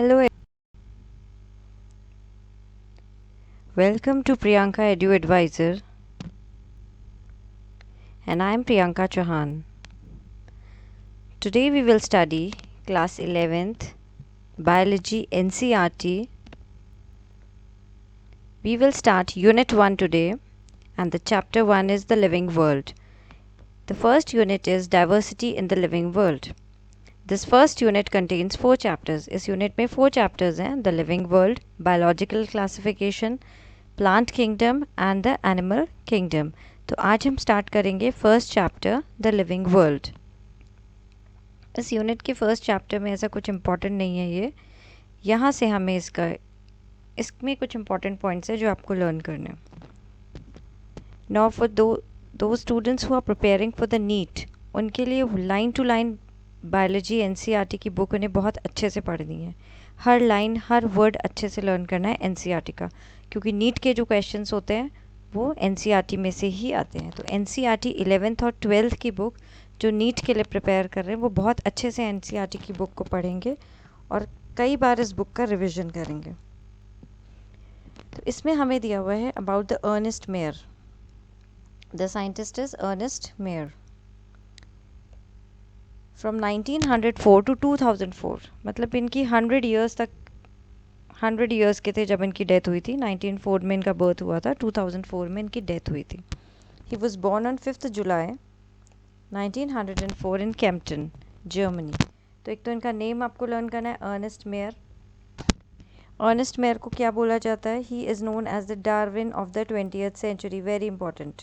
Hello, welcome to Priyanka Edu Advisor, and I am Priyanka Chauhan. Today we will study class 11th Biology NCERT. We will start Unit 1 today, and the chapter 1 is the living world. The first unit is diversity in the living world. This first unit contains 4 chapters. इस unit में 4 chapters हैं: the living world, biological classification, plant kingdom and the animal kingdom. तो आज हम start करेंगे first chapter the living world. इस unit के first chapter में ऐसा कुछ इम्पोर्टेंट नहीं है. ये यहाँ से हमें इसमें कुछ इम्पोर्टेंट पॉइंट्स है जो आपको लर्न करने हैं. नाउ फॉर दो students who are preparing for the NEET, उनके लिए line to line biology NCERT की बुक उन्हें बहुत अच्छे से पढ़नी है. हर लाइन हर वर्ड अच्छे से लर्न करना है एनसीईआरटी का, क्योंकि नीट के जो क्वेश्चंस होते हैं वो एनसीईआरटी में से ही आते हैं. तो एनसीईआरटी 11th और 12th की बुक जो नीट के लिए प्रिपेयर कर रहे हैं वो बहुत अच्छे से एनसीईआरटी की बुक को पढ़ेंगे और कई बार इस बुक का रिवीजन करेंगे. तो इसमें हमें दिया हुआ है about the Ernest Mayr. The scientist is Ernest Mayr. From 1904 to 2004, मतलब इनकी 100 ईयर्स तक 100 ईयर्स के थे जब इनकी डेथ हुई थी. 1904 में इनका बर्थ हुआ था, 2004 में इनकी डेथ हुई थी. ही was born on 5th July 1904 in Kempton, Germany. तो एक तो इनका नेम आपको लर्न करना है, अर्नेस्ट मेयर. अर्नेस्ट मेयर को क्या बोला जाता है? He is known as the Darwin of the 20th century. Very important.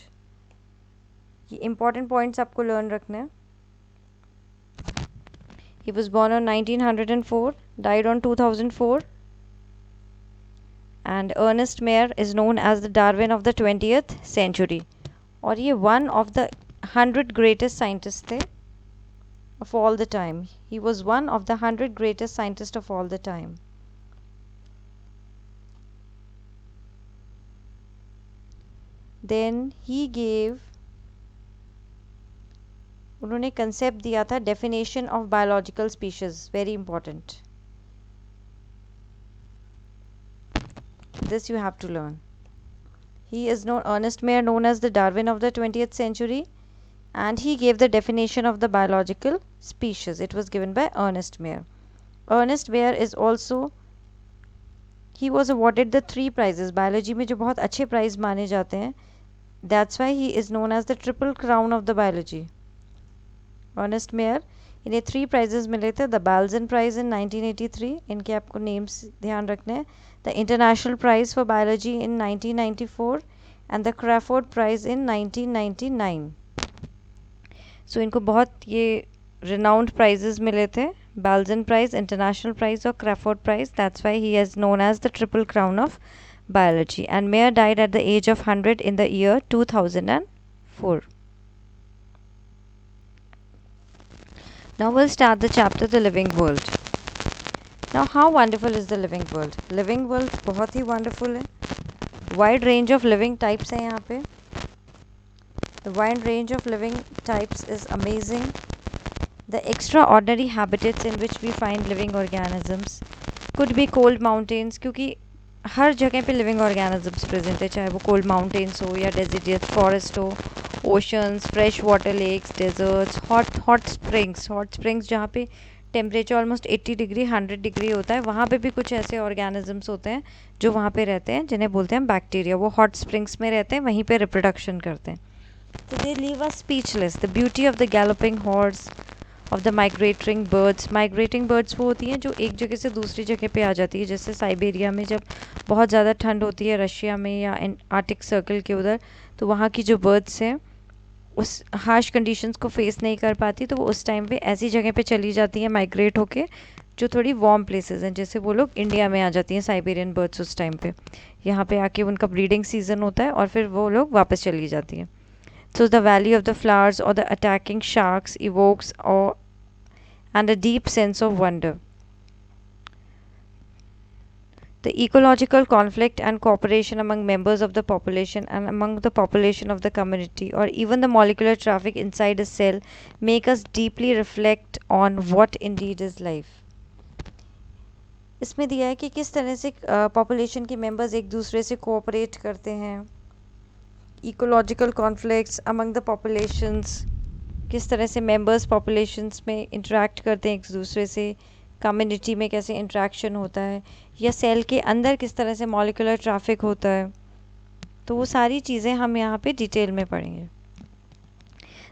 ये इंपॉर्टेंट पॉइंट्स आपको लर्न रखना है. He was born on 1904, died on 2004. And Ernest Mayr is known as the Darwin of the 20th century. और ये one of the 100 greatest scientists थे of all the time. He was one of the 100 greatest scientists of all the time. Then he gave, उन्होंने concept दिया था definition of biological species. Very important. This you have to learn. He is known, Ernest Mayr, known as the Darwin of the 20th century, and he gave the definition of the biological species. It was given by Ernest Mayr. Ernest Mayr is also, he was awarded the 3 prizes. Biology में जो बहुत अच्छे prize माने जाते हैं, that's why he is known as the triple crown of the biology. Ernest Mayr, इन्हें 3 prizes मिले थे. द बाल्जन प्राइज इन 1983, इनके आपको नेम्स ध्यान रखने हैं. The international prize for biology in 1994 and the Crafoord prize in 1999. So इनको बहुत ये रिनाउंड प्राइजेस मिले थे. बाल्जन प्राइज, इंटरनेशनल प्राइज और Crafoord prize. That's why he is known as the triple crown of biology. And Mayr died at the age of 100 in the year 2004. Now we'll start the chapter The Living World. Now how wonderful is the living world? Living world बहुत ही wonderful है. Wide range of living types है यहाँ पे. The wide range of living types is amazing. The extraordinary habitats in which we find living organisms could be cold mountains, क्योंकि हर जगह पे living organisms present है, चाहे वो कोल्ड माउंटेन्स हो या डेजर्ट फॉरेस्ट हो, oceans, fresh water lakes, deserts, hot springs जहाँ पे टेम्परेचर ऑलमोस्ट 80 डिग्री 100 डिग्री होता है, वहाँ पे भी कुछ ऐसे ऑर्गेनिजम्स होते हैं जो वहाँ पे रहते हैं, जिन्हें बोलते हैं बैक्टीरिया. वो हॉट स्प्रिंग्स में रहते हैं, वहीं पे रिप्रोडक्शन करते हैं. तो they leave us speechless. The beauty of the galloping horse of the migrating birds. Migrating birds वो होती हैं जो एक जगह से दूसरी जगह पे आ जाती है. जैसे साइबेरिया में जब बहुत ज़्यादा ठंड होती है, रशिया में या आर्टिक सर्कल के उधर, तो वहाँ की जो बर्ड्स हैं उस हार्श कंडीशंस को फेस नहीं कर पाती, तो वो उस टाइम पे ऐसी जगह पे चली जाती हैं माइग्रेट होके जो थोड़ी वार्म प्लेसेस हैं. जैसे वो लोग इंडिया में आ जाती हैं साइबेरियन बर्ड्स उस टाइम पे. यहाँ पे आके उनका ब्रीडिंग सीजन होता है और फिर वो लोग वापस चली जाती हैं. So the valley of the flowers or the attacking sharks evokes awe and a deep sense of wonder. The ecological conflict and cooperation among members of the population and among the population of the community, or even the molecular traffic inside a cell, make us deeply reflect on what indeed is life. इसमें दिया है कि किस तरह से population के members एक दूसरे से कोऑपरेट करते हैं, ecological conflicts among the populations, किस तरह से मेंबर्स पॉपुलेशंस में इंटरेक्ट करते हैं एक दूसरे से, कम्युनिटी में कैसे इंटरेक्शन होता है, या सेल के अंदर किस तरह से मॉलिक्यूलर ट्रैफिक होता है। तो वो सारी चीज़ें हम यहाँ पे डिटेल में पढ़ेंगे।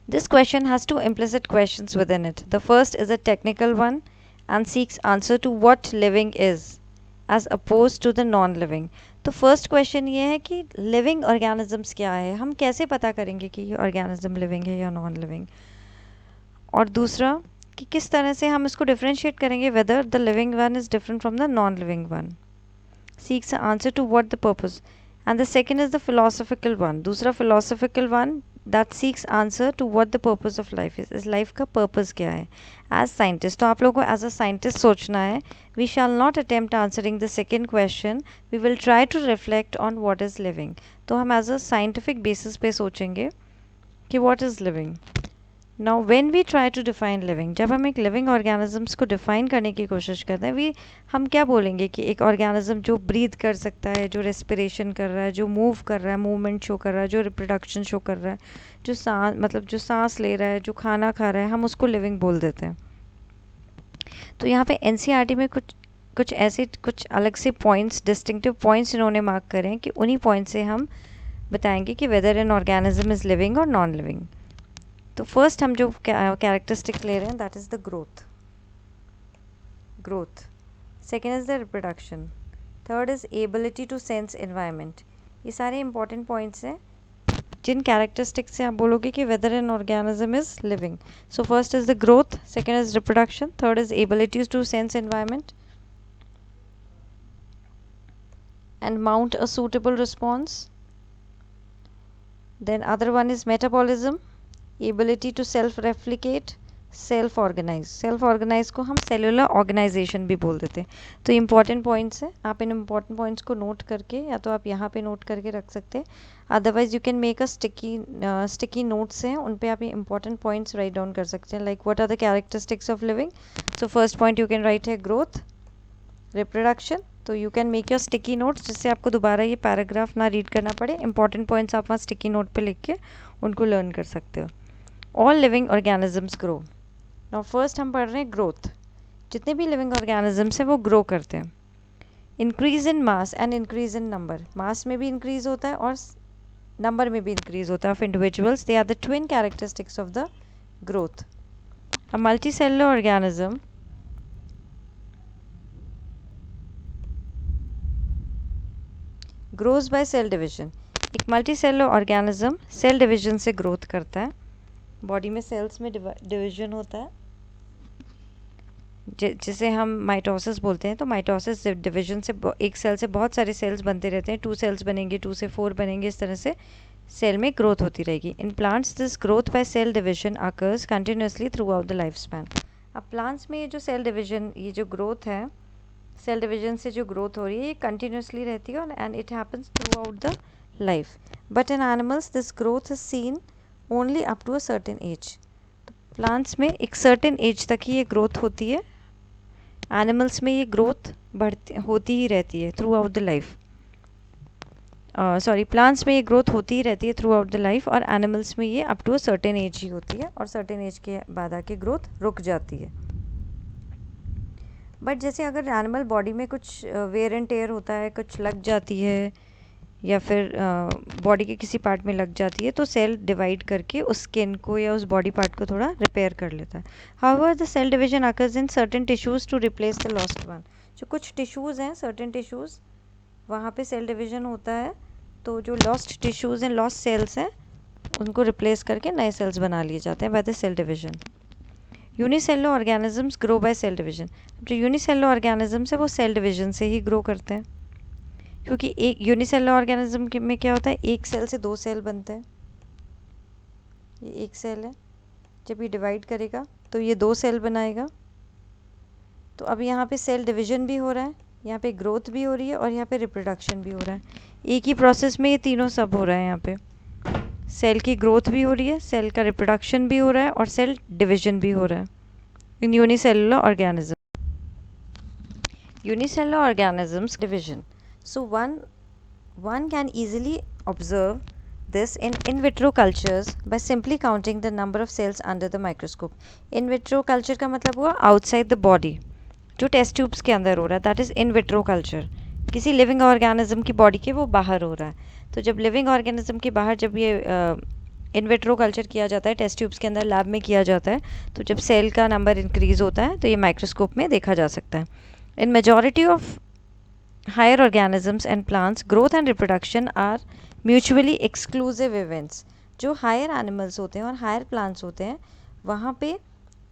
This question has two implicit questions within it. The first is a technical one and seeks answer to what living is as opposed to the non-living. तो फर्स्ट क्वेश्चन ये है कि लिविंग ऑर्गेनिजम्स क्या है, हम कैसे पता करेंगे कि ये ऑर्गेनिज्म लिविंग है या नॉन लिविंग। और दूसरा कि किस तरह से हम इसको डिफ्रेंशिएट करेंगे whether the living one is different from the non living one. Seeks answer to what the purpose. And the second is the philosophical one, दूसरा philosophical one that seeks answer to what the purpose of life is. इस life का purpose क्या है as scientist. तो आप लोगों को as a scientist सोचना है। We shall not attempt answering the second question, we will try to reflect on what is living. तो हम एज अ साइंटिफिक बेसिस पे सोचेंगे कि what is living. Now when we try to define living, जब हम एक living organisms को define करने की कोशिश करते हैं, हम क्या बोलेंगे कि एक ऑर्गेनिज्म जो ब्रीथ कर सकता है, जो रेस्पिरेशन कर रहा है, जो मूव कर रहा है, मूवमेंट शो कर रहा है, जो रिप्रोडक्शन शो कर रहा है, जो सांस ले रहा है, जो खाना खा रहा है, हम उसको लिविंग बोल देते हैं। तो यहाँ पे एनसीईआरटी में कुछ अलग से पॉइंट्स, डिस्टिंक्टिव पॉइंट्स इन्होंने मार्क करे हैं कि उन्हीं पॉइंट से हम बताएंगे कि whether an organism is living और नॉन लिविंग। तो फर्स्ट हम जो कैरेक्टरिस्टिक्स ले रहे हैं that is the growth. Second is the reproduction. Third is ability to sense environment. ये सारे इंपॉर्टेंट पॉइंट्स हैं जिन कैरेक्टरिस्टिक्स से आप बोलोगे कि whether an organism is living. So first is the growth, second is reproduction, third is ability to sense environment and mount a suitable response. Then other one is metabolism, ability to self replicate, self organise को हम cellular organisation भी बोल देते हैं। तो important points हैं, आप इन important points को नोट करके या तो आप यहाँ पे नोट करके रख सकते हैं, otherwise you can make a sticky notes हैं, उन पे आप ये इंपॉर्टेंट पॉइंट्स राइट डाउन कर सकते हैं। Like what are the characteristics of living. So first point you can write है ग्रोथ, रिप्रोडक्शन। तो you can make your sticky notes जिससे आपको दोबारा ये पैराग्राफ ना रीड करना पड़े। इंपॉर्टेंट पॉइंट्स आप वहाँ स्टिकी नोट पे लिख के उनको लर्न कर सकते हो। All living organisms grow. Now first हम पढ़ रहे हैं ग्रोथ। जितने भी लिविंग ऑर्गेनिजम्स हैं वो ग्रो करते हैं। Increase in mass and increase in number, mass में भी इंक्रीज होता है और नंबर में भी इंक्रीज होता है of individuals. They are the twin characteristics of the growth. A multicellular organism grows by cell division. एक multicellular organism cell division से ग्रोथ करता है। बॉडी में सेल्स में डिवीजन होता है जिसे हम माइटोसिस बोलते हैं। तो माइटोसिस डिवीजन से एक सेल से बहुत सारे सेल्स बनते रहते हैं। 2 सेल्स बनेंगे, 2 से 4 बनेंगे, इस तरह से सेल में ग्रोथ होती रहेगी। In plants this growth by cell division occurs continuously throughout the life span. अब प्लांट्स में ये जो सेल डिवीजन, ये जो ग्रोथ है, सेल डिवीजन से जो ग्रोथ हो रही है, ये कंटिन्यूसली रहती है and it happens throughout the life. But in animals this growth is seen only up to a certain age. तो प्लांट्स में एक सर्टेन एज तक ही ये ग्रोथ होती है, एनिमल्स में ये ग्रोथ होती ही रहती है throughout the life. Plants में ये ग्रोथ होती ही रहती है थ्रू आउट द लाइफ और एनिमल्स में ये up to a certain age ही होती है और सर्टेन एज के बाद आके ग्रोथ रुक जाती है। बट जैसे अगर एनिमल बॉडी में कुछ वेयर एंड टेयर होता है, कुछ लग जाती है या फिर बॉडी के किसी पार्ट में लग जाती है, तो सेल डिवाइड करके उस स्किन को या उस बॉडी पार्ट को थोड़ा रिपेयर कर लेता है। However the cell division occurs in certain tissues to replace the lost one. जो कुछ टिश्यूज़ हैं, सर्टेन टिश्यूज़, वहाँ पे सेल डिवीजन होता है, तो जो लॉस्ट टिश्यूज़ हैं, लॉस्ट सेल्स हैं, उनको रिप्लेस करके नए सेल्स बना लिए जाते हैं by the cell division. Unicellular organisms grow by cell division. जो यूनिसेलुलर ऑर्गेनिजम्स है वो सेल डिवीजन से ही ग्रो करते हैं, क्योंकि एक यूनिसेलुलर ऑर्गेनिज्म में क्या होता है, एक सेल से 2 सेल बनते हैं। ये एक सेल है, जब ये डिवाइड करेगा तो ये 2 सेल बनाएगा। तो अब यहाँ पे सेल डिवीजन भी हो रहा है, यहाँ पे ग्रोथ भी हो रही है और यहाँ पे रिप्रोडक्शन भी हो रहा है। एक ही प्रोसेस में ये तीनों सब हो रहा है। यहाँ पे सेल की ग्रोथ भी हो रही है, सेल का रिप्रोडक्शन भी हो रहा है और सेल डिवीजन भी हो रहा है इन unicellular organism. Unicellular organisms division. So one can easily observe this in vitro cultures by simply counting the number of cells under the microscope. In vitro culture का मतलब हुआ outside the body, जो test tubes के अंदर हो रहा है, that is in vitro culture. किसी लिविंग ऑर्गेनिज्म की बॉडी के वो बाहर हो रहा है. तो जब लिविंग ऑर्गेनिज्म के बाहर जब ये इन विट्रो कल्चर किया जाता है, टेस्ट ट्यूब्स के अंदर लैब में किया जाता है, तो जब सेल का नंबर इंक्रीज़ होता है तो ये माइक्रोस्कोप में देखा जा सकता है. In majority of higher organisms and plants growth and reproduction are mutually exclusive events. जो हायर एनिमल्स होते हैं और हायर प्लांट्स होते हैं वहाँ पे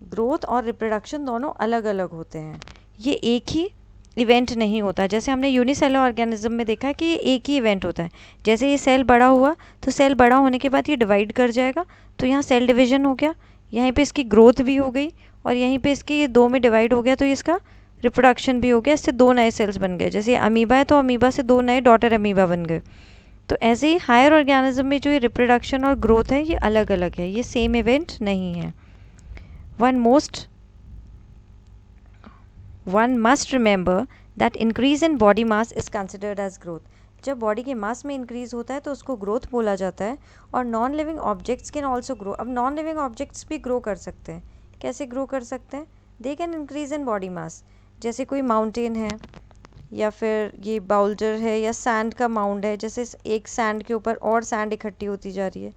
ग्रोथ और रिप्रोडक्शन दोनों अलग अलग होते हैं. ये एक ही इवेंट नहीं होता. जैसे हमने यूनिसेलुलर ऑर्गेनिज्म में देखा है कि ये एक ही इवेंट होता है. जैसे ये सेल बड़ा हुआ तो सेल बड़ा होने के बाद ये डिवाइड कर जाएगा, तो यहाँ सेल डिवीजन हो गया, यहीं पे इसकी ग्रोथ भी हो गई और यहीं पे इसकी ये दो में डिवाइड हो गया तो इसका रिप्रोडक्शन भी हो गया. इससे दो नए सेल्स बन गए. जैसे अमीबा है तो अमीबा से दो नए डॉटर अमीबा बन गए. तो ऐसे ही हायर ऑर्गेनिज्म में जो ये रिप्रोडक्शन और ग्रोथ है ये अलग अलग है, ये सेम इवेंट नहीं है. One must remember that increase in body mass is considered as growth. जब बॉडी के मास में इंक्रीज होता है तो उसको ग्रोथ बोला जाता है. और non living objects can also grow. अब नॉन लिविंग ऑब्जेक्ट्स भी ग्रो कर सकते हैं. कैसे ग्रो कर सकते हैं? They can increase in body mass. जैसे कोई माउंटेन है या फिर ये बाउल्डर है या सैंड का माउंड है, जैसे एक सैंड के ऊपर और सैंड इकट्ठी होती जा रही है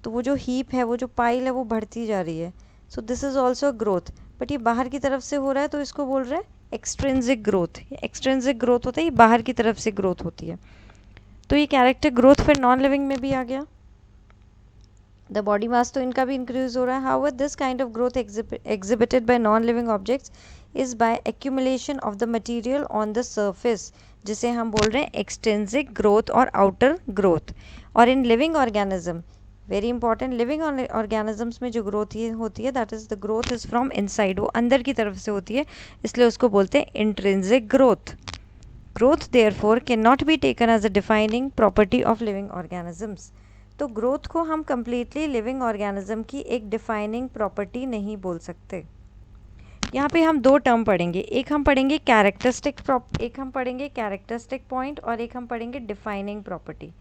तो वो जो हीप है, वो जो पाइल है, वो बढ़ती जा रही है. So this is also growth. But ये बाहर की तरफ से हो रहा है तो इसको बोल रहे हैं एक्सट्रिंसिक ग्रोथ. एक्सट्रिंसिक ग्रोथ होता है, ये बाहर की तरफ से ग्रोथ होती है. तो ये कैरेक्टर ग्रोथ फिर नॉन लिविंग में भी आ गया. द बॉडी मास तो इनका भी इंक्रीज हो रहा है. However this kind of growth exhibited by non living objects is by accumulation of the material on the surface, जिसे हम बोल रहे हैं एक्सट्रिंसिक ग्रोथ और आउटर ग्रोथ. और in living organism, very important, living organisms में जो ग्रोथ ये होती है that is the growth is from inside. वो अंदर की तरफ से होती है, इसलिए उसको बोलते हैं intrinsic growth. Growth therefore can not be taken as a defining property of living organisms. तो ग्रोथ को हम कम्प्लीटली लिविंग ऑर्गेनिज्म की एक डिफाइनिंग प्रॉपर्टी नहीं बोल सकते. यहाँ पे हम दो टर्म पढ़ेंगे. एक हम पढ़ेंगे कैरेक्टरिस्टिक पॉइंट और एक हम पढ़ेंगे डिफाइनिंग प्रॉपर्टी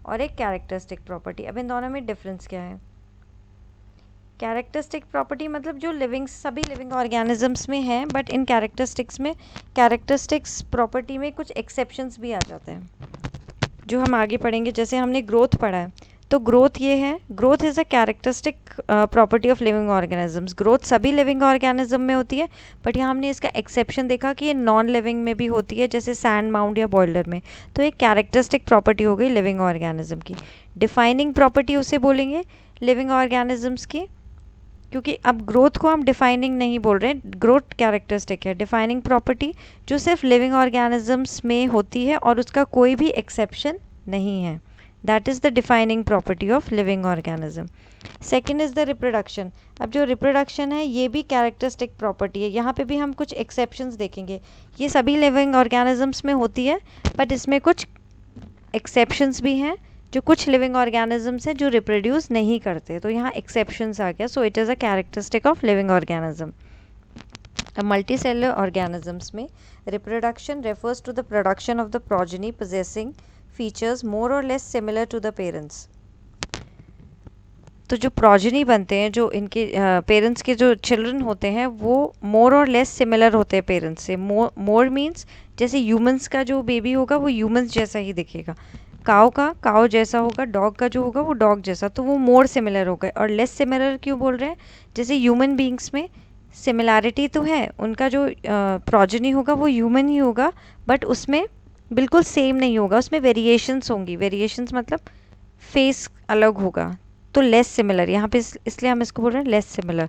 और एक कैरेक्टरिस्टिक प्रॉपर्टी. अब इन दोनों में डिफरेंस क्या है? कैरेक्टरिस्टिक प्रॉपर्टी मतलब जो सभी लिविंग ऑर्गेनिजम्स में है, बट इन कैरेक्टरिस्टिक्स प्रॉपर्टी में कुछ एक्सेप्शंस भी आ जाते हैं जो हम आगे पढ़ेंगे. जैसे हमने ग्रोथ पढ़ा है, तो ग्रोथ ये है, growth is a characteristic property of living organisms. Growth सभी लिविंग ऑर्गेनिज्म में होती है, बट यहाँ हमने इसका एक्सेप्शन देखा कि ये नॉन लिविंग में भी होती है, जैसे सैंड माउंड या बॉयलर में. तो एक कैरेक्टरिस्टिक प्रॉपर्टी हो गई लिविंग ऑर्गेनिज्म की. डिफाइनिंग प्रॉपर्टी उसे बोलेंगे लिविंग ऑर्गेनिजम्स की, क्योंकि अब ग्रोथ को हम डिफाइनिंग नहीं बोल रहे हैं, ग्रोथ कैरेक्टरिस्टिक है. डिफाइनिंग प्रॉपर्टी जो सिर्फ लिविंग ऑर्गेनिजम्स में होती है और उसका कोई भी एक्सेप्शन नहीं है, that is the defining property of living organism. Second is the reproduction. अब जो रिप्रोडक्शन है ये भी कैरेक्टरिस्टिक प्रॉपर्टी है. यहाँ पे भी हम कुछ एक्सेप्शंस देखेंगे. ये सभी लिविंग ऑर्गेनिजम्स में होती है, बट इसमें कुछ एक्सेप्शंस भी हैं. जो कुछ लिविंग ऑर्गेनिजम्स हैं जो रिप्रोड्यूस नहीं करते, तो यहाँ एक्सेप्शंस आ गया. So it is a characteristic of living organism. Multicellular organisms में reproduction refers to the production of the progeny possessing features more और less similar to the parents. तो जो प्रोजेनी बनते हैं, जो इनके पेरेंट्स के जो चिल्ड्रन होते हैं, वो मोर और लेस सिमिलर होते हैं पेरेंट्स से. मोर मीन्स जैसे ह्यूमंस का जो बेबी होगा वो ह्यूमंस जैसा ही दिखेगा, काव जैसा होगा, डॉग का जो होगा वो डॉग जैसा, तो वो मोर सिमिलर हो गए. और लेस सिमिलर क्यों बोल रहे हैं? जैसे ह्यूमन बींग्स में सिमिलैरिटी तो है, उनका जो प्रोजेनी होगा वो ह्यूमन ही होगा, बट उसमें बिल्कुल सेम नहीं होगा, उसमें वेरिएशंस होंगी. वेरिएशंस मतलब फेस अलग होगा, तो लेस सिमिलर. यहाँ पे इसलिए हम इसको बोल रहे हैं less similar.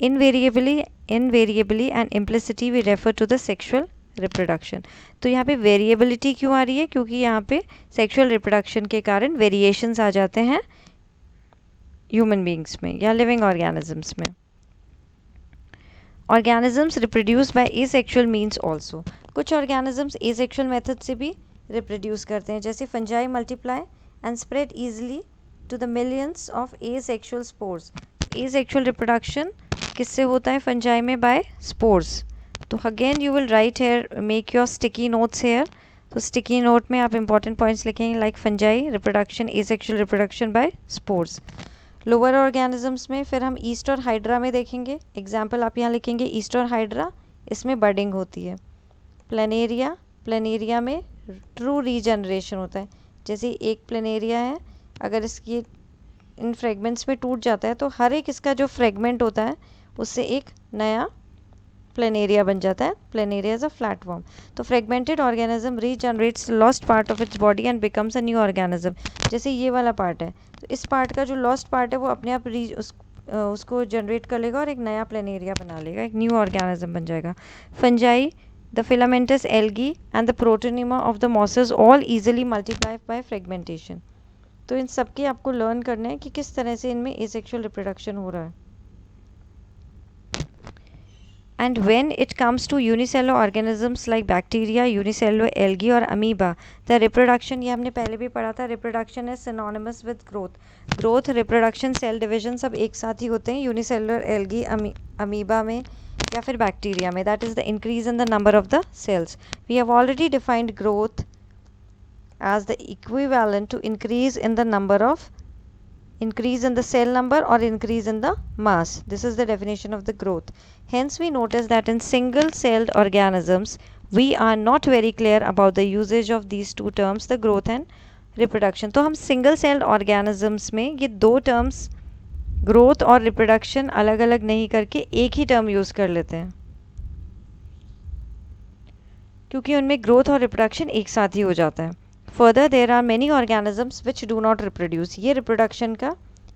Invariably and implicitly we refer to the sexual reproduction. तो यहाँ पे वेरिएबिलिटी क्यों आ रही है? क्योंकि यहाँ पे सेक्शुअल रिप्रोडक्शन के कारण वेरिएशंस आ जाते हैं ह्यूमन बींग्स में या लिविंग ऑर्गेनिजम्स में. Organisms reproduce by asexual means also. कुछ ऑर्गेनिजम्स एसेक्सुअल मेथड से भी रिप्रोड्यूस करते हैं, जैसे fungi multiply and spread easily to the millions of asexual spores. Asexual reproduction किससे होता है फंजाई में? By spores. तो again you will write here, make your sticky notes here. तो स्टिकी नोट में आप इंपॉर्टेंट पॉइंट्स लिखेंगे like fungi reproduction, asexual reproduction by spores. Lower organisms में फिर हम ईस्ट और हाइड्रा में देखेंगे। एग्जाम्पल आप यहाँ लिखेंगे ईस्ट और हाइड्रा, इसमें बर्डिंग होती है। प्लेनेरिया, प्लेनेरिया में ट्रू रीजनरेशन होता है। जैसे एक प्लेनेरिया है, अगर इसकी इन फ्रेगमेंट्स में टूट जाता है तो हर एक इसका जो फ्रेगमेंट होता है उससे एक नया प्लेनेरिया बन जाता है। Planaria is a flatworm. तो fragmented organism regenerates lost part of its body and becomes a new organism. जैसे ये वाला पार्ट है, तो इस पार्ट का जो लॉस्ट पार्ट है वो अपने आप उसको जनरेट कर लेगा और एक नया प्लेनेरिया बना लेगा, एक न्यू ऑर्गेनिज्म बन जाएगा। Fungi, the filamentous algae and the protonema of the mosses all easily multiply by fragmentation. तो इन सब के आपको लर्न करना है कि किस तरह से इनमें एसेक्सुअल रिप्रोडक्शन हो रहा है। And when it comes to unicellular organisms like bacteria, unicellular algae और amoeba, the reproduction, ये हमने पहले भी पढ़ा था, reproduction is synonymous with growth. Growth, reproduction, cell division सब एक साथ ही होते हैं unicellular algae, amoeba में या फिर bacteria में. That is the increase in the number of the cells. We have already defined growth as the equivalent to increase in the cell number or increase in the mass. This is the definition of the growth. Hence we notice that in single celled organisms we are not very clear about the usage of these two terms, the growth and reproduction. तो हम single celled organisms में ये दो terms growth और reproduction अलग अलग नहीं करके एक ही term use कर लेते हैं, क्योंकि उनमें growth और reproduction एक साथ ही हो जाता है. Further, there are many organisms which do not reproduce. ये reproduction का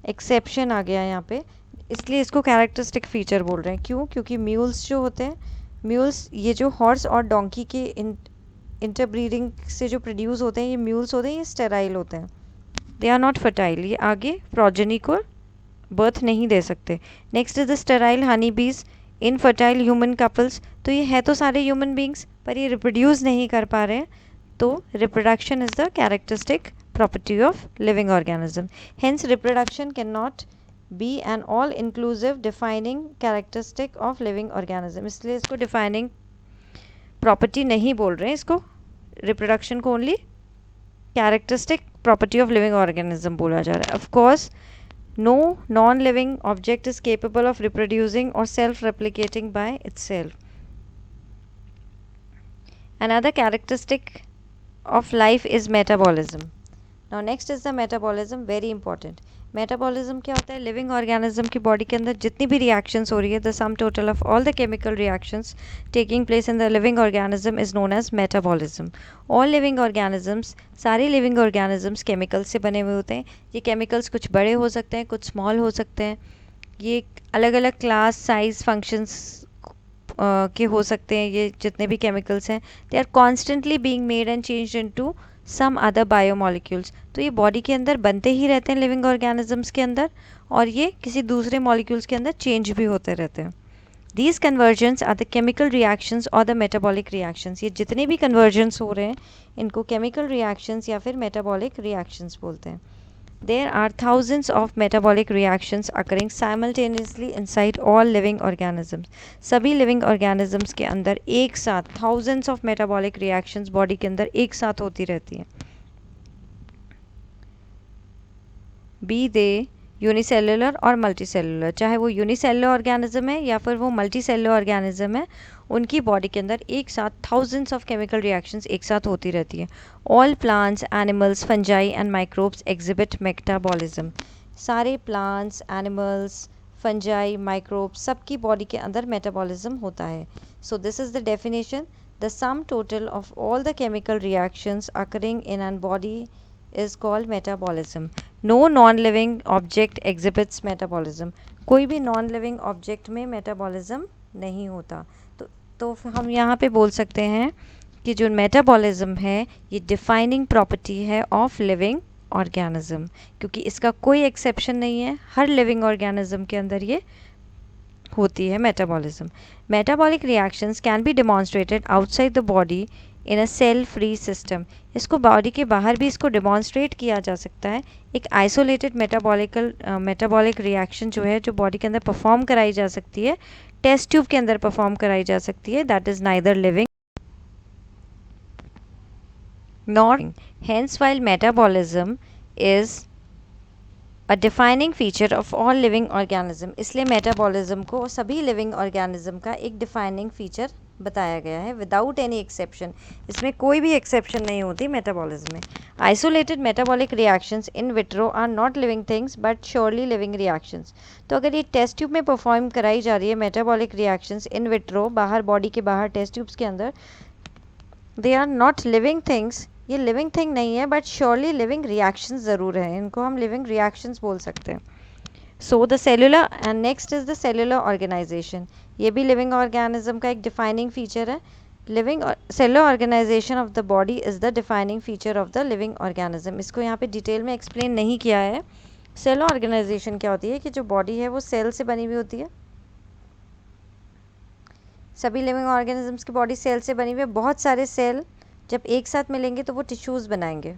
exception आ गया यहाँ पे, इसलिए इसको characteristic feature बोल रहे हैं. क्यों? क्योंकि mules जो होते हैं, mules ये जो horse और donkey के interbreeding से जो produce होते हैं, ये mules होते हैं, ये sterile होते हैं. They are not fertile. ये आगे progeny को birth नहीं दे सकते. Next is the sterile honeybees, infertile human couples. तो ये है तो सारे human beings, पर ये reproduce नहीं कर पा रहे हैं. तो reproduction is the characteristic property of living organism. Hence reproduction cannot be an all inclusive defining characteristic of living organism. इसलिए इसको defining property नहीं बोल रहे हैं, इसको reproduction को only characteristic property of living organism बोला जा रहा है. Of course no non-living object is capable of reproducing or self-replicating by itself. Another characteristic of life is metabolism. Now next is the metabolism, very important. Metabolism क्या होता है? Living organism की body के अंदर जितनी भी reactions हो रही है, the sum total of all the chemical reactions taking place in the living organism is known as metabolism. All living organisms, सारे living organisms chemicals से बने हुए होते हैं. ये chemicals कुछ बड़े हो सकते हैं, कुछ small हो सकते हैं. ये अलग अलग class, size, functions के हो सकते हैं. ये जितने भी केमिकल्स हैं, they are constantly being made and changed into some other biomolecules. तो ये बॉडी के अंदर बनते ही रहते हैं लिविंग ऑर्गेनिजम्स के अंदर, और ये किसी दूसरे मॉलिक्यूल्स के अंदर चेंज भी होते रहते हैं. These conversions are the chemical reactions or the metabolic reactions. ये जितने भी कन्वर्जन्स हो रहे हैं, इनको केमिकल रिएक्शंस या फिर मेटाबॉलिक रिएक्शंस बोलते हैं. There are thousands of metabolic reactions occurring simultaneously inside all living organisms. सभी living organisms के अंदर एक साथ thousands of metabolic reactions body के अंदर एक साथ होती रहती हैं. Be they यूनिसेलुलर और मल्टीसेलुलर, चाहे वो यूनिसेलुलर ऑर्गेनिज्म है या फिर वो मल्टीसेलुलर ऑर्गेनिज्म है, उनकी बॉडी के अंदर एक साथ थाउजेंड्स ऑफ केमिकल रिएक्शंस एक साथ होती रहती है. All plants, animals, fungi and microbes exhibit metabolism. सारे प्लांट्स, एनिमल्स, फंजाई, माइक्रोब्स, सबकी बॉडी के अंदर मेटाबॉलिज्म होता है. So this is the definition. The sum total of all the chemical reactions occurring in an body is called metabolism. No non-living object exhibits metabolism. कोई भी non-living object में metabolism नहीं होता. तो हम यहाँ पे बोल सकते हैं कि जो metabolism है ये defining property है of living organism, क्योंकि इसका कोई exception नहीं है. हर living organism के अंदर ये होती है metabolism. Metabolic reactions can be demonstrated outside the body in a cell free system. इसको बॉडी के बाहर भी इसको डिमॉन्स्ट्रेट किया जा सकता है। एक आइसोलेटेड मेटाबॉलिक रिएक्शन जो है, जो बॉडी के अंदर परफॉर्म कराई जा सकती है, टेस्ट ट्यूब के अंदर परफॉर्म कराई जा सकती है, that is neither living nor. Hence while metabolism is a defining feature of all living organism, इसलिए मेटाबॉलिज्म को सभी लिविंग ऑर्गेनिज्म का एक डिफाइनिंग फीचर बताया गया है विदाउट एनी एक्सेप्शन। इसमें कोई भी एक्सेप्शन नहीं होती मेटाबॉलिज्म में। Isolated metabolic reactions in vitro are not living things but surely living reactions. तो अगर ये टेस्ट ट्यूब में परफॉर्म कराई जा रही है मेटाबॉलिक रिएक्शंस इन विट्रो, बाहर बॉडी के बाहर टेस्ट ट्यूब्स के अंदर, they are not living things, ये लिविंग थिंग नहीं है बट श्योरली लिविंग रिएक्शंस ज़रूर हैं, इनको हम लिविंग रिएक्शंस बोल सकते हैं। So the cellular and next is the cellular organisation, ये भी लिविंग ऑर्गेनिज्म का एक डिफाइनिंग फीचर है। Living cellular organisation of the body is the defining feature of the living organism. इसको यहाँ पे डिटेल में एक्सप्लेन नहीं किया है। सेलुलर ऑर्गेनाइजेशन क्या होती है कि जो बॉडी है वो सेल से बनी हुई होती है। सभी लिविंग ऑर्गेनिजम्स की बॉडी सेल से बनी हुई है। बहुत सारे सेल जब एक साथ मिलेंगे तो वो टिश्यूज़ बनाएंगे,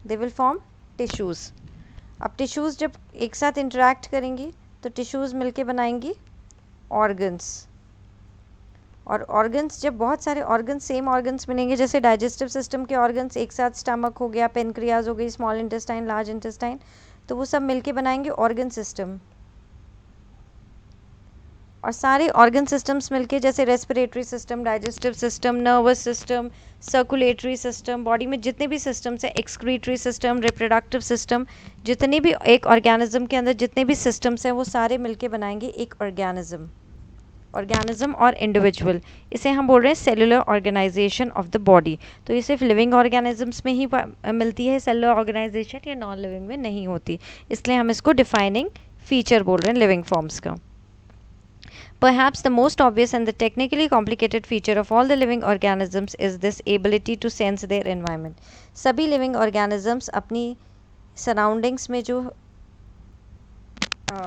दे विल फॉर्म टिश्यूज़। अब टिश्यूज़ जब एक साथ इंटरेक्ट करेंगी तो टिश्यूज़ मिलके बनाएंगी ऑर्गन्स, और ऑर्गन्स जब बहुत सारे ऑर्गन्स सेम ऑर्गन्स मिलेंगे, जैसे डाइजेस्टिव सिस्टम के ऑर्गन्स एक साथ स्टमक हो गया, पेनक्रियाज हो गई, स्मॉल इंटेस्टाइन, लार्ज इंटेस्टाइन, तो वो सब मिलके बनाएंगे ऑर्गन सिस्टम। और सारे ऑर्गन सिस्टम्स मिलके, जैसे respiratory system, digestive system, nervous system, circulatory system, body में जितने भी सिस्टम्स हैं, एक्सक्रीटरी सिस्टम, रिप्रोडक्टिव सिस्टम, जितने भी एक ऑर्गेनिज्म के अंदर जितने भी सिस्टम्स हैं वो सारे मिलके बनाएंगे एक ऑर्गेनिज्म और इंडिविजुअल। इसे हम बोल रहे हैं cellular organisation of the body. तो ये सिर्फ लिविंग ऑर्गेनिजम्स में ही मिलती है सेलुलर ऑर्गेनाइजेशन, या नॉन लिविंग में नहीं होती, इसलिए हम इसको डिफाइनिंग फीचर बोल रहे हैं लिविंग फॉर्म्स का। Perhaps the most obvious and the technically complicated feature of all the living organisms is this ability to sense their environment. सभी living organisms अपनी surroundings में जो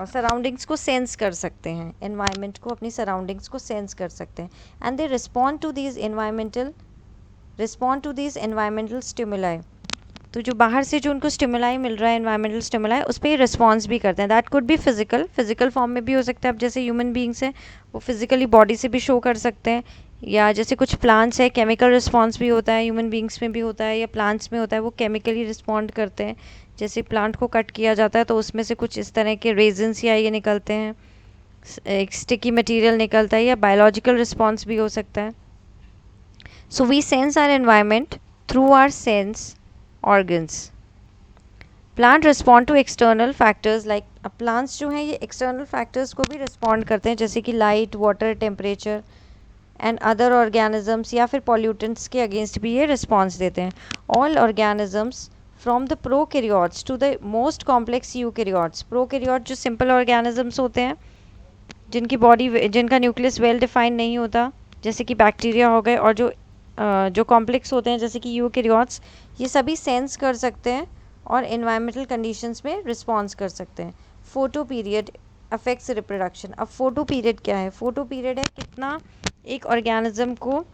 surroundings को sense कर सकते हैं, environment को, अपनी surroundings को sense कर सकते हैं, and they respond to these environmental stimuli. तो जो बाहर से जो उनको स्टिमुलाई मिल रहा है, एनवायरमेंटल स्टिमुलाई, उस पर रिस्पॉन्स भी करते हैं। That could be physical form में भी हो सकता है। अब जैसे ह्यूमन बींग्स हैं वो फिजिकली बॉडी से भी शो कर सकते हैं, या जैसे कुछ प्लांट्स है केमिकल रिस्पॉन्स भी होता है, ह्यूमन बींग्स में भी होता है या प्लांट्स में होता है, वो केमिकली रिस्पॉन्ड करते हैं। जैसे प्लांट को कट किया जाता है तो उसमें से कुछ इस तरह के रेजन्स या ये निकलते हैं, एक स्टिकी मटीरियल निकलता है, या बायोलॉजिकल रिस्पॉन्स भी हो सकता है। So we sense our environment through our sense organs. Plant respond to external factors like, अब plants जो हैं ये external factors को भी respond करते हैं, जैसे कि light, water, temperature and other organisms, या फिर pollutants के against भी ये response देते हैं। All organisms from the prokaryotes to the most complex eukaryotes. prokaryotes जो simple organisms होते हैं, जिनकी बॉडी, जिनका न्यूक्लियस वेल डिफाइंड नहीं होता, जैसे कि बैक्टीरिया हो गए, और जो कॉम्प्लेक्स होते हैं जैसे कि यूकैरियोट्स, ये सभी सेंस कर सकते हैं और एनवायरमेंटल कंडीशंस में रिस्पॉन्स कर सकते हैं। Photo period affects reproduction. अब फोटो पीरियड क्या है? फोटो पीरियड है कितना एक ऑर्गेनिज्म को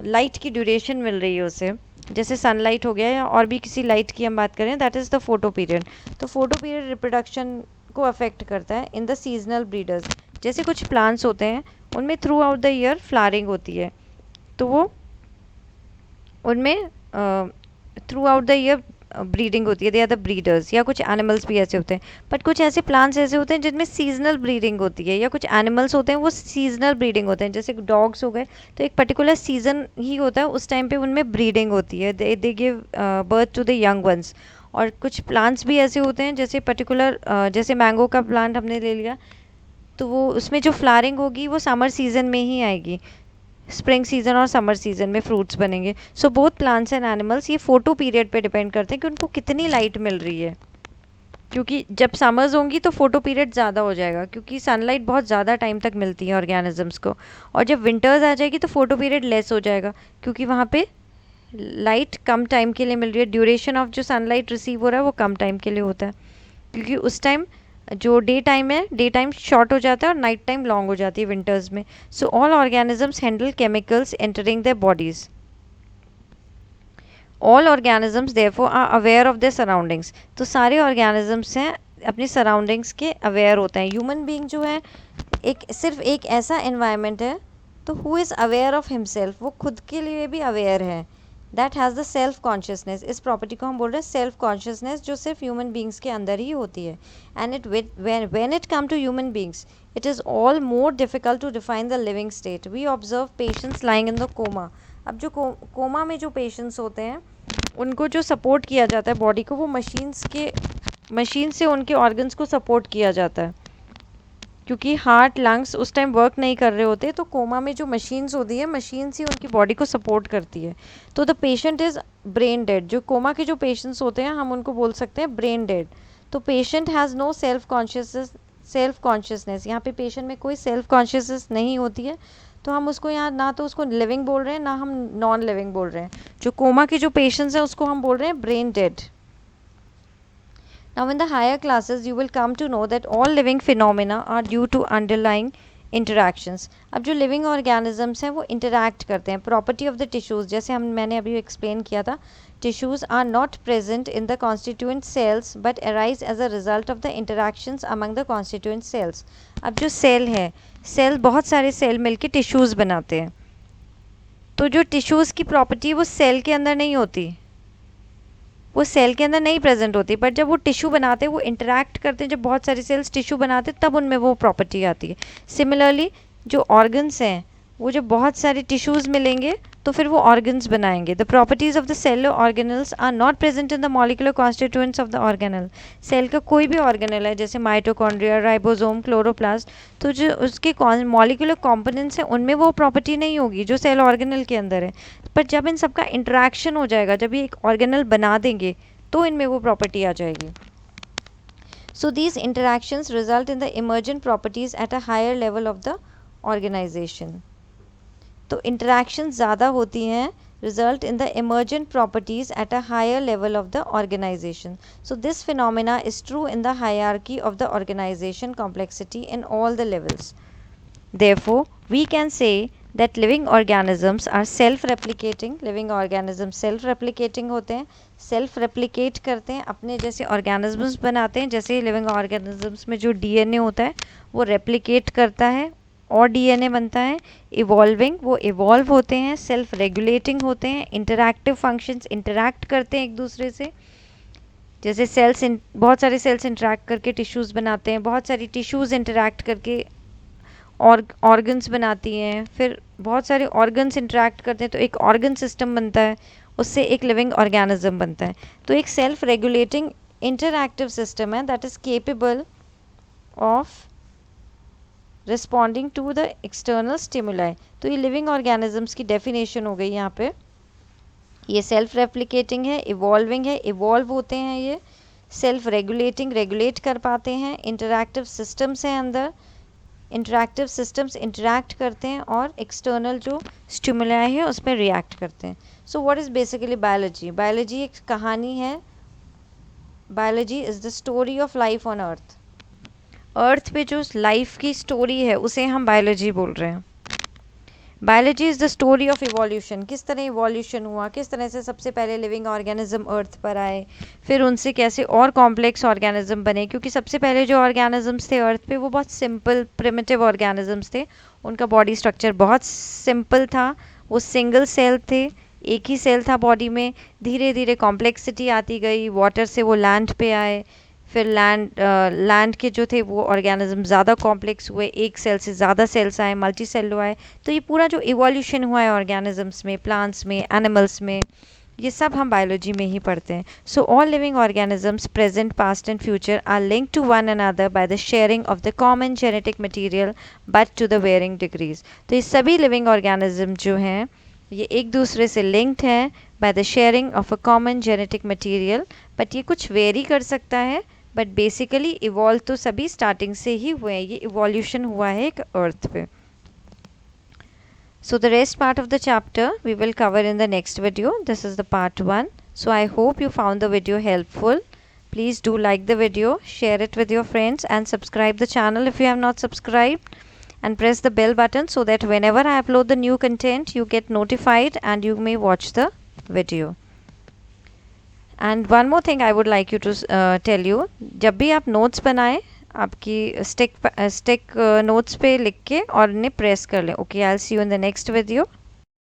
लाइट की ड्यूरेशन मिल रही है उसे, जैसे सनलाइट हो गया या और भी किसी लाइट की हम बात करें, that is the photo period. तो फोटो पीरियड रिप्रोडक्शन को अफेक्ट करता है इन द सीजनल ब्रीडर्स। जैसे कुछ प्लांट्स होते हैं उनमें through out the year flowering होती है, तो वो उनमें through out the year breeding होती है, दे आर द ब्रीडर्स। या कुछ एनिमल्स भी ऐसे होते हैं, बट कुछ ऐसे प्लांट्स ऐसे होते हैं जिनमें सीजनल ब्रीडिंग होती है, या कुछ एनिमल्स होते हैं वो सीजनल ब्रीडिंग होते हैं, जैसे डॉग्स हो गए, तो एक पर्टिकुलर सीजन ही होता है, उस टाइम पे उनमें ब्रीडिंग होती है, they give birth to the young ones. और कुछ प्लांट्स भी ऐसे होते हैं, जैसे पर्टिकुलर जैसे मैंगो का प्लांट हमने ले लिया, तो वो उसमें जो फ्लावरिंग होगी वो समर सीजन में ही आएगी, स्प्रिंग सीजन और समर सीजन में फ्रूट्स बनेंगे। So both plants and animals ये फोटो पीरियड पे डिपेंड करते हैं कि उनको कितनी लाइट मिल रही है, क्योंकि जब समर्स होंगी तो फोटो पीरियड ज़्यादा हो जाएगा, क्योंकि सनलाइट बहुत ज़्यादा टाइम तक मिलती है ऑर्गेनिजम्स को। और जब विंटर्स आ जाएगी तो फोटो पीरियड लेस हो जाएगा, क्योंकि वहाँ पे लाइट कम टाइम के लिए मिल रही है, ड्यूरेशन ऑफ जो सनलाइट रिसीव हो रहा है वो कम टाइम के लिए होता है, क्योंकि उस टाइम जो डे टाइम है, डे टाइम शॉर्ट हो जाता है और नाइट टाइम लॉन्ग हो जाती है विंटर्स में. So all organisms handle chemicals entering their bodies. All organisms therefore are aware of their surroundings. तो सारे ऑर्गेनिजम्स हैं अपनी सराउंडिंग्स के अवेयर होते हैं. ह्यूमन बीइंग जो है सिर्फ एक ऐसा एनवायरनमेंट है तो who is aware of himself, वो खुद के लिए भी अवेयर है. That has the self consciousness. इस प्रॉपर्टी को हम बोल रहे हैं सेल्फ कॉन्शियसनेस, जो सिर्फ ह्यूमन बींग्स के अंदर ही होती है. And it when it come to human beings, it is all more difficult to define the living state. We observe patients lying in the coma. अब जो कोमा में जो पेशेंट्स होते हैं उनको जो सपोर्ट किया जाता है बॉडी को, वो मशीन से उनके ऑर्गन्स को सपोर्ट किया जाता है, क्योंकि हार्ट लंग्स उस टाइम वर्क नहीं कर रहे होते. तो कोमा में जो मशीन्स होती है, मशीन्स ही उनकी बॉडी को सपोर्ट करती है. तो the patient is brain dead. जो कोमा के जो पेशेंट्स होते हैं हम उनको बोल सकते हैं ब्रेन डेड. तो patient has no self consciousness. यहाँ पे पेशेंट में कोई सेल्फ कॉन्शियसनेस नहीं होती है. तो हम उसको यहाँ ना तो उसको लिविंग बोल रहे हैं, ना हम नॉन लिविंग बोल रहे हैं. जो कोमा के जो पेशेंट्स हैं उसको हम बोल रहे हैं brain dead. Now in the higher classes you will come to know that all living phenomena are due to underlying interactions. अब जो living organisms हैं वो interact करते हैं. Property of the tissues, जैसे मैंने अभी explain किया था, tissues are not present in the constituent cells but arise as a result of the interactions among the constituent cells. अब जो cell है, cell बहुत सारे cell मिलके tissues बनाते हैं. तो जो tissues की property वो cell के अंदर नहीं होती, वो सेल के अंदर नहीं प्रेजेंट होती, बट जब वो टिश्यू बनाते हैं, वो इंटरेक्ट करते हैं, जब बहुत सारे सेल्स टिश्यू बनाते हैं तब उनमें वो प्रॉपर्टी आती है. सिमिलरली जो ऑर्गन्स हैं, वो जब बहुत सारे टिश्यूज़ मिलेंगे तो फिर वो ऑर्गन्स बनाएंगे. The properties of the cellular organelles are not present in the molecular constituents of the organelle. Cell का कोई भी ऑर्गेनल है, जैसे माइटोकॉन्ड्रिया, राइबोसोम, क्लोरोप्लास्ट, तो जो उसके मॉलिक्यूलर कॉम्पोनेंट्स हैं उनमें वो प्रॉपर्टी नहीं होगी जो सेल ऑर्गेनल के अंदर है. पर जब इन सबका इंटरेक्शन हो जाएगा, जब ये एक ऑर्गेनल बना देंगे, तो इनमें वो प्रॉपर्टी आ जाएगी. So these interactions result in the emergent properties at a higher level of the organization. तो इंटरेक्शन ज़्यादा होती हैं, result in the emergent properties at a higher level of the organization. So this phenomena is true in the hierarchy of the organization complexity in all the levels. Therefore, we can say that living organisms are self-replicating. Living organisms self-replicating होते हैं, self-replicate करते हैं, अपने जैसे organisms बनाते हैं. जैसे living organisms में जो DNA होता है वो replicate करता है और DNA बनता है. Evolving, वो evolve होते हैं, self-regulating होते हैं, interactive functions interact करते हैं एक दूसरे से. जैसे सेल्स, बहुत सारे सेल्स इंटरेक्ट करके टिश्यूज़ बनाते हैं, बहुत सारी टिश्यूज़ इंटरेक्ट करके ऑर्गन्स बनाती हैं, फिर बहुत सारे ऑर्गन्स इंटरेक्ट करते हैं तो एक ऑर्गन सिस्टम बनता है, उससे एक लिविंग ऑर्गेनिज्म बनता है. तो एक सेल्फ रेगुलेटिंग इंटरएक्टिव सिस्टम है that is capable of responding to the external stimuli. तो ये लिविंग ऑर्गेनिजम्स की डेफिनेशन हो गई यहाँ पे. ये सेल्फ रेप्लिकेटिंग है, इवॉल्विंग है, इवॉल्व होते हैं, ये सेल्फ रेगुलेटिंग, रेगुलेट कर पाते हैं, इंटरएक्टिव सिस्टम्स हैं अंदर, इंटरैक्टिव सिस्टम्स इंटरैक्ट करते हैं और एक्सटर्नल जो स्टिमुलाई है उस पर रिएक्ट करते हैं. So what is basically biology? Biology एक कहानी है. Biology is the story of life on earth. Earth पे जो लाइफ की स्टोरी है उसे हम बायोलॉजी बोल रहे हैं. Biology is the story of evolution. किस तरह इवोल्यूशन हुआ, किस तरह से सबसे पहले लिविंग ऑर्गेनिज्म अर्थ पर आए, फिर उनसे कैसे और कॉम्प्लेक्स ऑर्गेनिज्म बने. क्योंकि सबसे पहले जो ऑर्गेनिजम्स थे अर्थ पे वो बहुत सिंपल प्रिमिटिव ऑर्गेनिजम्स थे. उनका बॉडी स्ट्रक्चर बहुत सिंपल था, वो सिंगल सेल थे, एक ही सेल था बॉडी में. धीरे धीरे कॉम्प्लेक्सिटी आती गई, वाटर से वो लैंड पे आए, फिर लैंड के जो थे वो ऑर्गेनिज्म ज़्यादा कॉम्प्लेक्स हुए, एक सेल से ज़्यादा सेल्स आए, मल्टी सेल्लो आए. तो ये पूरा जो इवोल्यूशन हुआ है ऑर्गेनिजम्स में, प्लांट्स में, एनिमल्स में, ये सब हम बायोलॉजी में ही पढ़ते हैं. So all living organisms present, past and future are linked to one another by the sharing of the common genetic material but to the varying degrees. तो ये सभी लिविंग ऑर्गेनिज्म जो हैं ये एक दूसरे से लिंक्ड हैं by the sharing of a common genetic material, but ये कुछ वेरी कर सकता है, बट बेसिकली इवॉल्व तो सभी स्टार्टिंग से ही हुए हैं. ये इवोल्यूशन हुआ है एक अर्थ पे. So the rest part of the chapter we will cover in the next video. This is the part 1. So I hope you found the video helpful. Please do like the video, share it with your friends, and subscribe the channel if you have not subscribed, and press the bell button so that whenever I upload the new content you get notified and you may watch the video. And one more thing I would like you to tell you, जब भी आप notes बनाएं आपकी stick notes पे लिख के और इन्हें press कर लें. Okay, I'll see you in the next video.